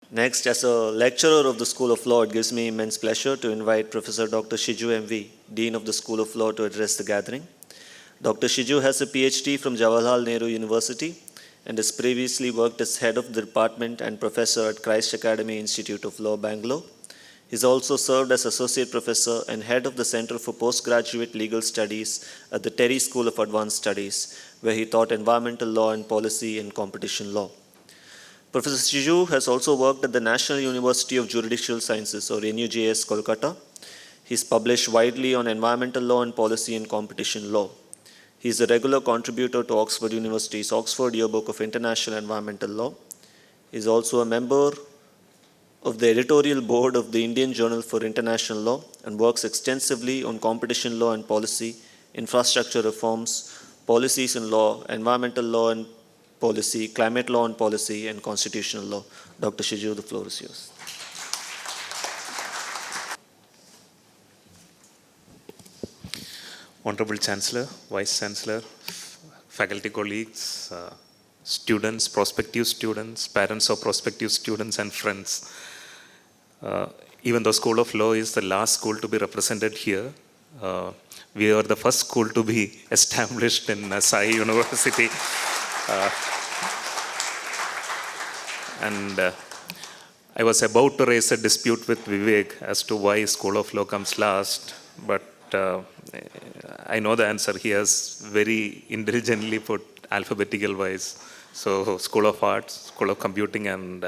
Next, as a lecturer of the School of Law, it gives me immense pleasure to invite Professor Dr. Shiju MV, Dean of the School of Law, to address the gathering. Dr. Shiju has a PhD from Jawaharlal Nehru University and has previously worked as head of the department and professor at Christ Academy Institute of Law, Bangalore. He's also served as associate professor and head of the Center for Postgraduate Legal Studies at the Terry School of Advanced Studies, where he taught environmental law and policy and competition law. Professor Shiju has also worked at the National University of Juridical Sciences, or NUJS, Kolkata. He's published widely on environmental law and policy and competition law. He is a regular contributor to Oxford University's Oxford Yearbook of International Environmental Law. He is also a member of the editorial board of the Indian Journal for International Law and works extensively on competition law and policy, infrastructure reforms, policies in law, environmental law and policy, climate law and policy, and constitutional law. Dr. Shiju, the floor is yours. Honorable Chancellor, Vice Chancellor, faculty colleagues, students, prospective students, parents of prospective students, and friends. Even though School of Law is the last school to be represented here, we are the first school to be established in SaiU University. I was about to raise a dispute with Vivek as to why School of Law comes last, but I know the answer. He has very intelligently put alphabetical wise. So School of Arts, School of Computing and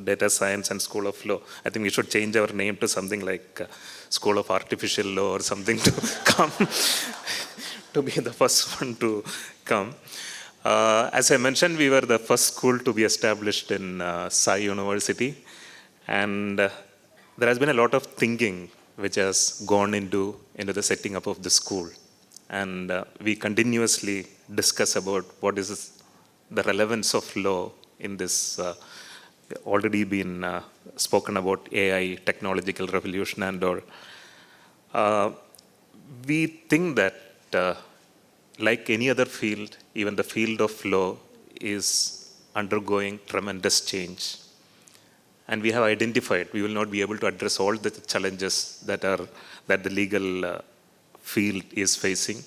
Data Science, and School of Law. I think we should change our name to something like School of Artificial Law or something to come, to be the first one to come. As I mentioned, we were the first school to be established in SaiU University. And there has been a lot of thinking which has gone into the setting up of the school. And we continuously discuss about what is the relevance of law in this already been spoken about AI, technological revolution and all. We think that like any other field, even the field of law is undergoing tremendous change. And we have identified, we will not be able to address all the challenges that the legal field is facing.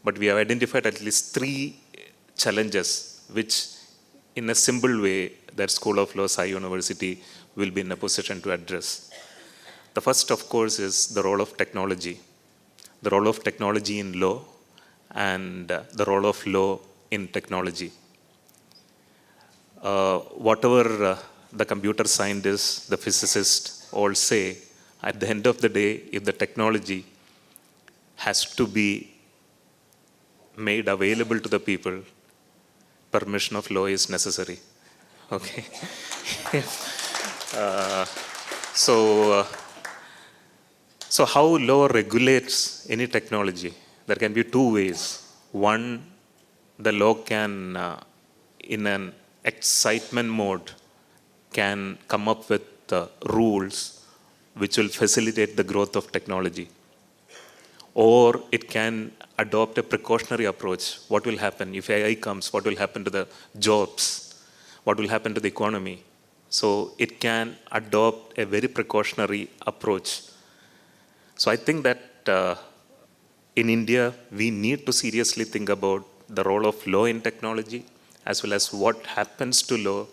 But we have identified at least 3 challenges which in a simple way that School of Law, SaiU University will be in a position to address. The first, of course, is the role of technology. The role of technology in law and the role of law in technology. Whatever the computer scientists, the physicists all say, at the end of the day, if the technology has to be made available to the people, permission of law is necessary. Okay. So how law regulates any technology? There can be 2 ways. One, the law can, in an excitement mode, can come up with rules which will facilitate the growth of technology. Or it can adopt a precautionary approach. What will happen if AI comes? What will happen to the jobs? What will happen to the economy? So it can adopt a very precautionary approach. So I think that in India, we need to seriously think about the role of law in technology, as well as what happens to law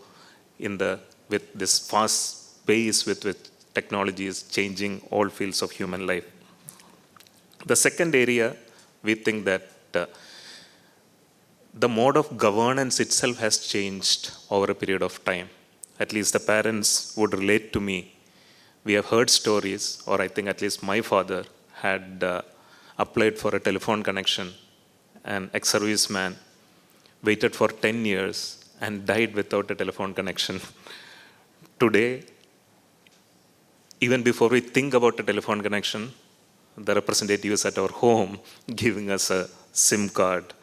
with this fast pace with which technology is changing all fields of human life. The second area, we think that the mode of governance itself has changed over a period of time. At least the parents would relate to me. We have heard stories, or I think at least my father had applied for a telephone connection. An ex-serviceman waited for 10 years and died without a telephone connection. Today, even before we think about a telephone connection, the representative is at our home giving us a SIM card.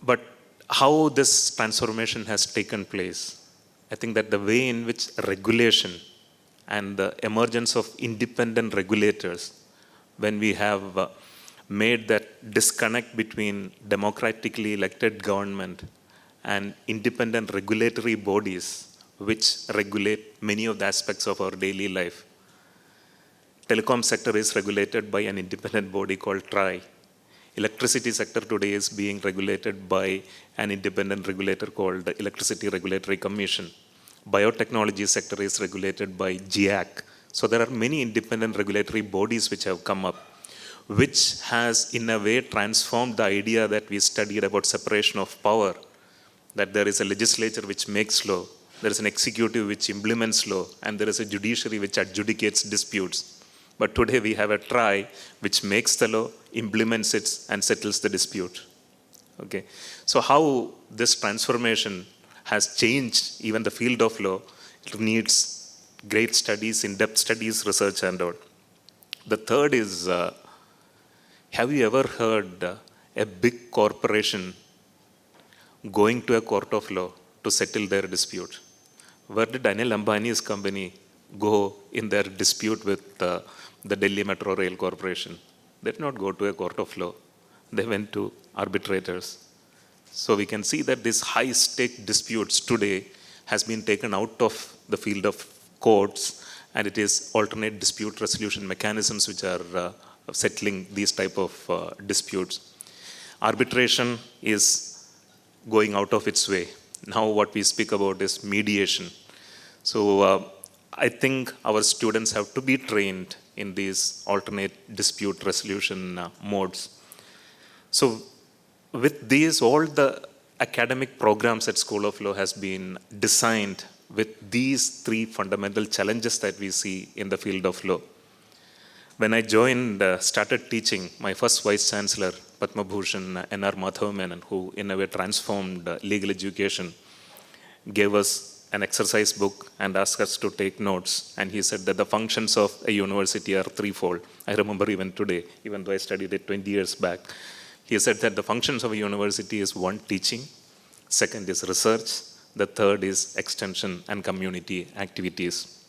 But how this transformation has taken place, I think that the way in which regulation and the emergence of independent regulators, when we have made that disconnect between democratically elected government and independent regulatory bodies which regulate many of the aspects of our daily life. Telecom sector is regulated by an independent body called TRAI. Electricity sector today is being regulated by an independent regulator called the Electricity Regulatory Commission. Biotechnology sector is regulated by GIAC. So there are many independent regulatory bodies which have come up, which has in a way transformed the idea that we studied about separation of power, that there is a legislature which makes law, there is an executive which implements law, and there is a judiciary which adjudicates disputes. But today we have a TRAI which makes the law, implements it, and settles the dispute. Okay. So how this transformation has changed even the field of law, it needs great studies, in-depth studies, research and all. The third is, have you ever heard a big corporation going to a court of law to settle their dispute? Where did Anil Ambani's company go in their dispute with the Delhi Metro Rail Corporation? They did not go to a court of law. They went to arbitrators. So we can see that these high-stake disputes today has been taken out of the field of courts, and it is alternate dispute resolution mechanisms which are settling these type of disputes. Arbitration is going out of its way. Now what we speak about is mediation. So I think our students have to be trained in these alternate dispute resolution modes. So with these, all the academic programs at School of Law has been designed with these three fundamental challenges that we see in the field of law. When I joined, started teaching, my first Vice Chancellor, Padma Bhushan N.R. Madhav Menon, who in a way transformed legal education, gave us an exercise book and asked us to take notes. And he said that the functions of a university are threefold. I remember even today, even though I studied it 20 years back. He said that the functions of a university is one, teaching, second is research, the third is extension and community activities.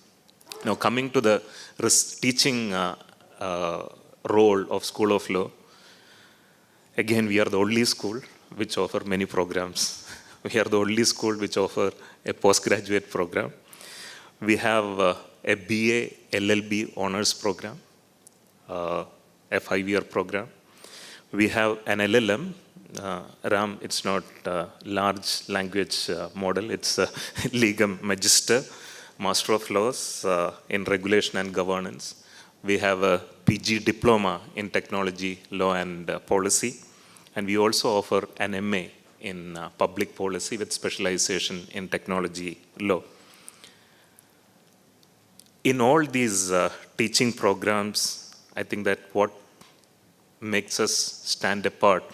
Now coming to the teaching role of School of Law, again we are the only school which offer many programs. We are the only school which offer a postgraduate program. We have a BA LLB honors program, a 5-year program. We have an LLM, RAM, it's not large language model, it's Legum Magister, Master of Laws in Regulation and Governance. We have a PG Diploma in Technology, Law and Policy. And we also offer an MA in Public Policy with specialization in Technology Law. In all these teaching programs, I think that what makes us stand apart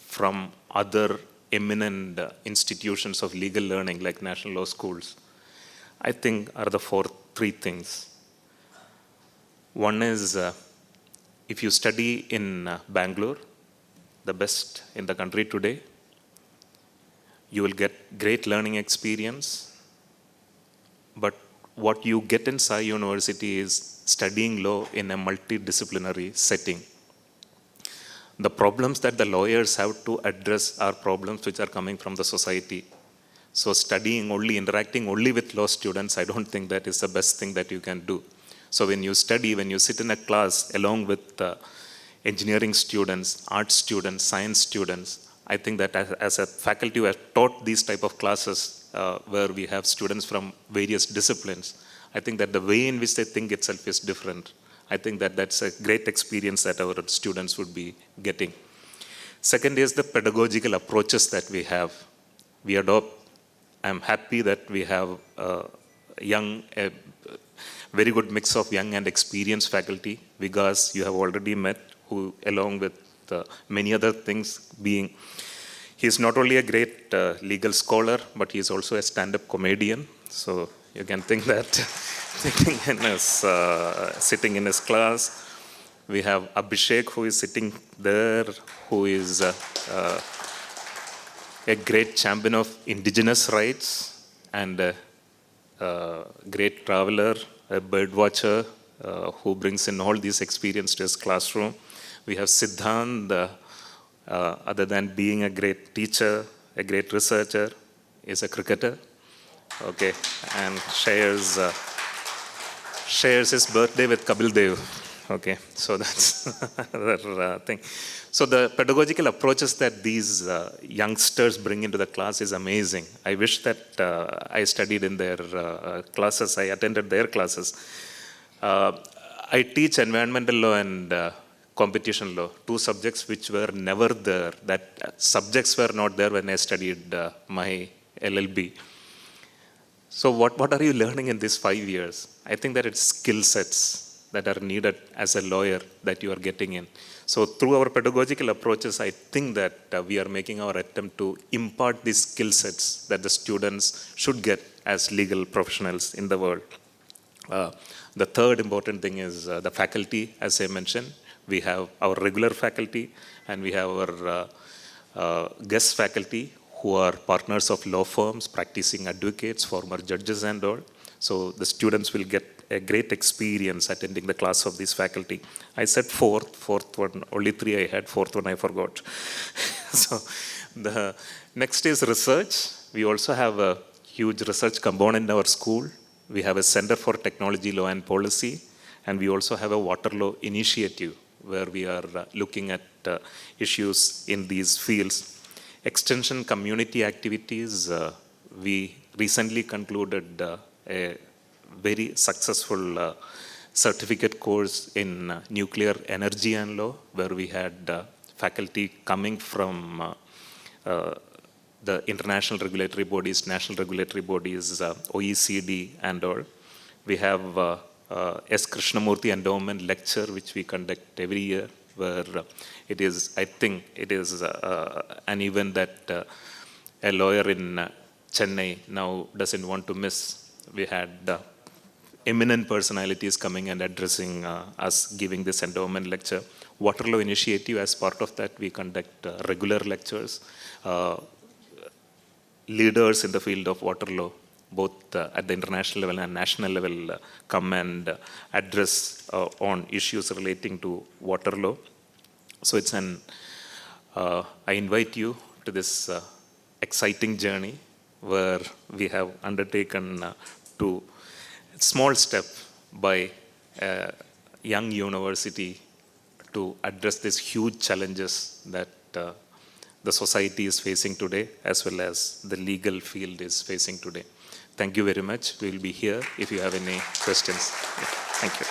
from other eminent institutions of legal learning like National Law Schools, I think are the three things. One is, if you study in Bangalore, the best in the country today, you will get great learning experience. But what you get in SaiU University is studying law in a multidisciplinary setting. The problems that the lawyers have to address are problems which are coming from the society. So studying only, interacting only with law students, I don't think that is the best thing that you can do. So when you study, when you sit in a class along with engineering students, art students, science students, I think that as a faculty who have taught these type of classes where we have students from various disciplines, I think that the way in which they think itself is different. I think that that's a great experience that our students would be getting. Second is the pedagogical approaches that we have. We adopt, I'm happy that we have a very good mix of young and experienced faculty. Vikas, you have already met, who along with many other things being, he's not only a great legal scholar, but he's also a stand-up comedian. So you can think that sitting in his class. We have Abhishek, who is sitting there, who is a great champion of indigenous rights and a great traveler, a bird watcher, who brings in all these experience to his classroom. We have Siddhant, other than being a great teacher, a great researcher, is a cricketer, okay, and shares his birthday with Kapil Dev. Okay, so that's another thing. So the pedagogical approaches that these youngsters bring into the class is amazing. I wish that I studied in their classes, I attended their classes. I teach environmental law and competition law, two subjects which were never there. That subjects were not there when I studied my LLB. So what are you learning in these 5 years? I think that it's skill sets that are needed as a lawyer that you are getting in. So through our pedagogical approaches, I think that we are making our attempt to impart these skill sets that the students should get as legal professionals in the world. The third important thing is the faculty, as I mentioned. We have our regular faculty and we have our guest faculty who are partners of law firms, practicing advocates, former judges and all. So the students will get a great experience attending the class of this faculty. I said fourth one, only 3 I had, fourth one I forgot. So the next is research. We also have a huge research component in our school. We have a Center for Technology, Law and Policy, and we also have a water law initiative where we are looking at issues in these fields. Extension community activities, we recently concluded a very successful certificate course in nuclear energy and law, where we had faculty coming from the international regulatory bodies, national regulatory bodies, OECD and all. We have S. Krishnamurthy Endowment Lecture, which we conduct every year, where it is, I think it is an event that a lawyer in Chennai now doesn't want to miss. We had eminent personalities coming and addressing us, giving this endowment lecture. Water Law Initiative, as part of that, we conduct regular lectures. Leaders in the field of water law, both at the international level and national level, come and address on issues relating to water law. So it's I invite you to this exciting journey where we have undertaken to small step by a young university to address these huge challenges that the society is facing today, as well as the legal field is facing today. Thank you very much. We will be here if you have any questions. Yeah. Thank you.